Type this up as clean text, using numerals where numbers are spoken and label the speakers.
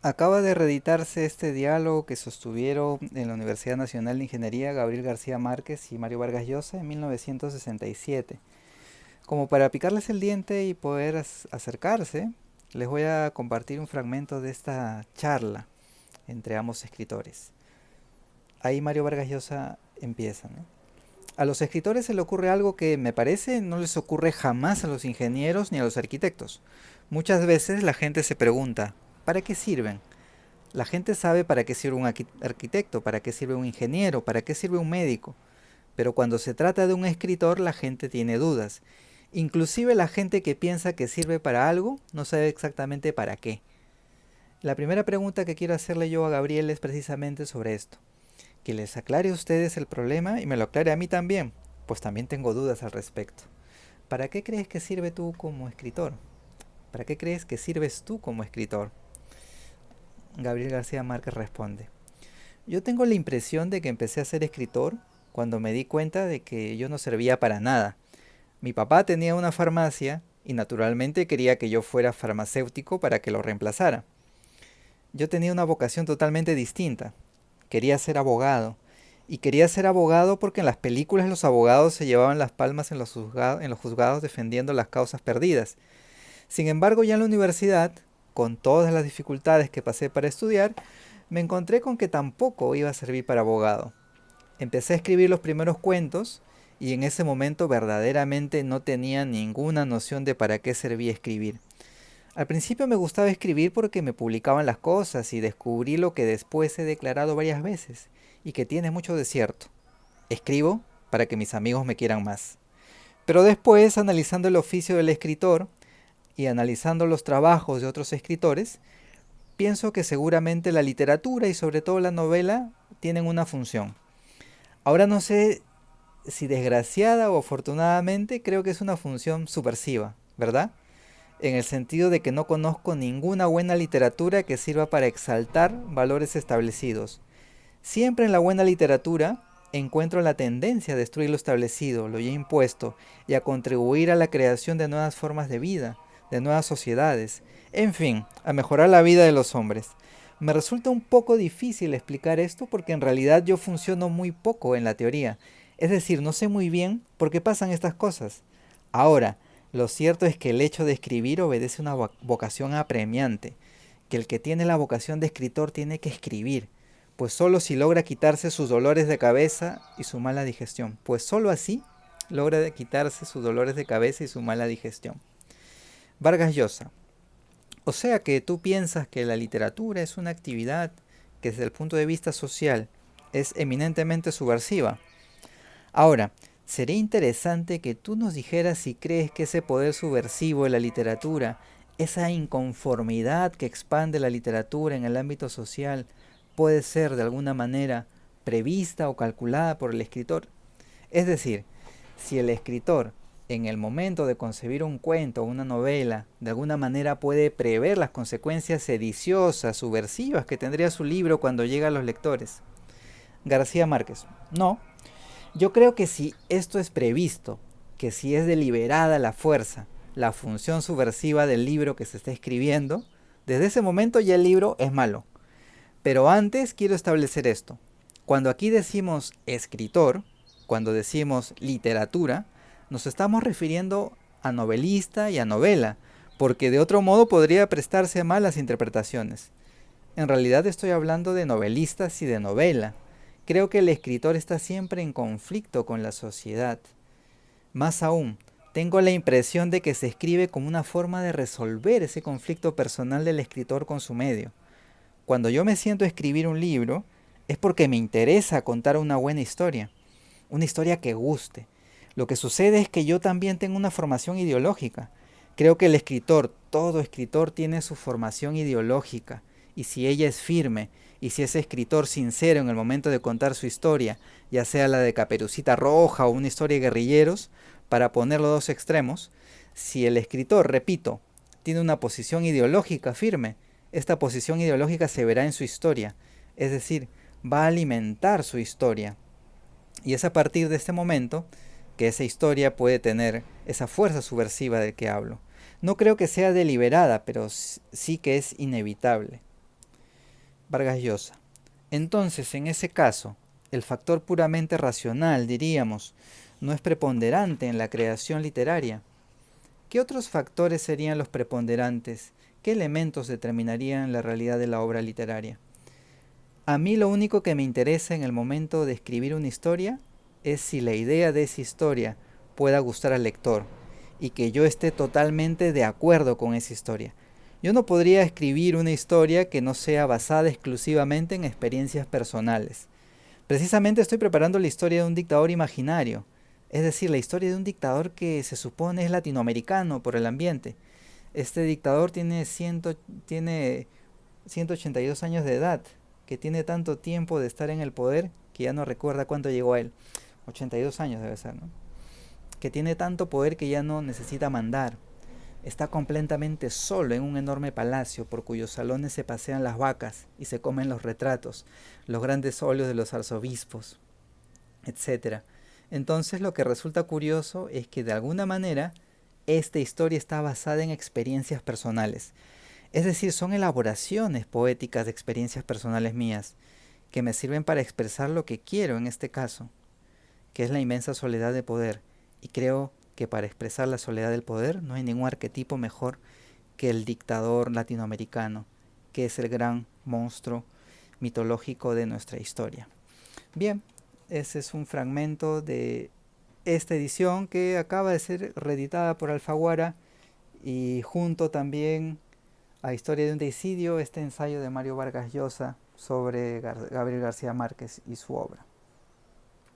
Speaker 1: Acaba de reeditarse este diálogo que sostuvieron en la Universidad Nacional de Ingeniería Gabriel García Márquez y Mario Vargas Llosa en 1967. Como para picarles el diente y poder acercarse, les voy a compartir un fragmento de esta charla entre ambos escritores. Ahí Mario Vargas Llosa empieza, ¿no? A los escritores se le ocurre algo que me parece no les ocurre jamás a los ingenieros ni a los arquitectos. Muchas veces la gente se pregunta, ¿para qué sirven? La gente sabe para qué sirve un arquitecto, para qué sirve un ingeniero, para qué sirve un médico, pero cuando se trata de un escritor la gente tiene dudas. Inclusive la gente que piensa que sirve para algo no sabe exactamente para qué. La primera pregunta que quiero hacerle yo a Gabriel es precisamente sobre esto. Que les aclare a ustedes el problema y me lo aclare a mí también, pues también tengo dudas al respecto. ¿Para qué crees que sirve tú como escritor? ¿Para qué crees que sirves tú como escritor? Gabriel García Márquez responde. Yo tengo la impresión de que empecé a ser escritor cuando me di cuenta de que yo no servía para nada. Mi papá tenía una farmacia y naturalmente quería que yo fuera farmacéutico para que lo reemplazara. Yo tenía una vocación totalmente distinta. Quería ser abogado. Y quería ser abogado porque en las películas los abogados se llevaban las palmas en los juzgados defendiendo las causas perdidas. Sin embargo, ya en la universidad, con todas las dificultades que pasé para estudiar, me encontré con que tampoco iba a servir para abogado. Empecé a escribir los primeros cuentos y en ese momento verdaderamente no tenía ninguna noción de para qué servía escribir. Al principio me gustaba escribir porque me publicaban las cosas y descubrí lo que después he declarado varias veces y que tiene mucho de cierto. Escribo para que mis amigos me quieran más. Pero después, analizando el oficio del escritor y analizando los trabajos de otros escritores, pienso que seguramente la literatura y sobre todo la novela tienen una función. Ahora no sé si desgraciada o afortunadamente creo que es una función subversiva, ¿verdad? En el sentido de que no conozco ninguna buena literatura que sirva para exaltar valores establecidos. Siempre en la buena literatura encuentro la tendencia a destruir lo establecido, lo ya impuesto, y a contribuir a la creación de nuevas formas de vida, de nuevas sociedades, en fin, a mejorar la vida de los hombres. Me resulta un poco difícil explicar esto porque en realidad yo funciono muy poco en la teoría, es decir, no sé muy bien por qué pasan estas cosas. Ahora, lo cierto es que el hecho de escribir obedece a una vocación apremiante, que el que tiene la vocación de escritor tiene que escribir, pues solo si logra quitarse sus dolores de cabeza y su mala digestión, pues solo así logra quitarse sus dolores de cabeza y su mala digestión. Vargas Llosa. O sea que tú piensas que la literatura es una actividad que desde el punto de vista social es eminentemente subversiva. Ahora, sería interesante que tú nos dijeras si crees que ese poder subversivo de la literatura, esa inconformidad que expande la literatura en el ámbito social, puede ser de alguna manera prevista o calculada por el escritor. Es decir, si el escritor en el momento de concebir un cuento o una novela, de alguna manera puede prever las consecuencias sediciosas, subversivas que tendría su libro cuando llega a los lectores. García Márquez. No, yo creo que si esto es previsto, que si es deliberada la fuerza, la función subversiva del libro que se está escribiendo, desde ese momento ya el libro es malo. Pero antes quiero establecer esto. Cuando aquí decimos escritor, cuando decimos literatura, nos estamos refiriendo a novelista y a novela, porque de otro modo podría prestarse a malas interpretaciones. En realidad estoy hablando de novelistas y de novela. Creo que el escritor está siempre en conflicto con la sociedad. Más aún, tengo la impresión de que se escribe como una forma de resolver ese conflicto personal del escritor con su medio. Cuando yo me siento a escribir un libro, es porque me interesa contar una historia que guste. Lo que sucede es que yo también tengo una formación ideológica. Creo que el escritor, todo escritor tiene su formación ideológica, y si ella es firme, y si ese escritor sincero en el momento de contar su historia, ya sea la de Caperucita Roja o una historia de guerrilleros, para poner los dos extremos, si el escritor, repito, tiene una posición ideológica firme, esta posición ideológica se verá en su historia, es decir, va a alimentar su historia. Y es a partir de este momento que esa historia puede tener esa fuerza subversiva del que hablo. No creo que sea deliberada, pero sí que es inevitable. Vargas Llosa. Entonces, en ese caso, el factor puramente racional, diríamos, no es preponderante en la creación literaria. ¿Qué otros factores serían los preponderantes? ¿Qué elementos determinarían la realidad de la obra literaria? A mí lo único que me interesa en el momento de escribir una historia es si la idea de esa historia pueda gustar al lector y que yo esté totalmente de acuerdo con esa historia. Yo no podría escribir una historia que no sea basada exclusivamente en experiencias personales. Precisamente estoy preparando la historia de un dictador imaginario, es decir, la historia de un dictador que se supone es latinoamericano por el ambiente. Este dictador tiene 182 años de edad, que tiene tanto tiempo de estar en el poder que ya no recuerda cuánto llegó a él. 82 años debe ser, ¿no? Que tiene tanto poder que ya no necesita mandar. Está completamente solo en un enorme palacio por cuyos salones se pasean las vacas y se comen los retratos, los grandes óleos de los arzobispos, etcétera. Entonces lo que resulta curioso es que de alguna manera esta historia está basada en experiencias personales. Es decir, son elaboraciones poéticas de experiencias personales mías que me sirven para expresar lo que quiero en este caso, que es la inmensa soledad de poder. Y creo que para expresar la soledad del poder no hay ningún arquetipo mejor que el dictador latinoamericano, que es el gran monstruo mitológico de nuestra historia. Bien, ese es un fragmento de esta edición que acaba de ser reeditada por Alfaguara y junto también a Historia de un deicidio, este ensayo de Mario Vargas Llosa sobre Gabriel García Márquez y su obra.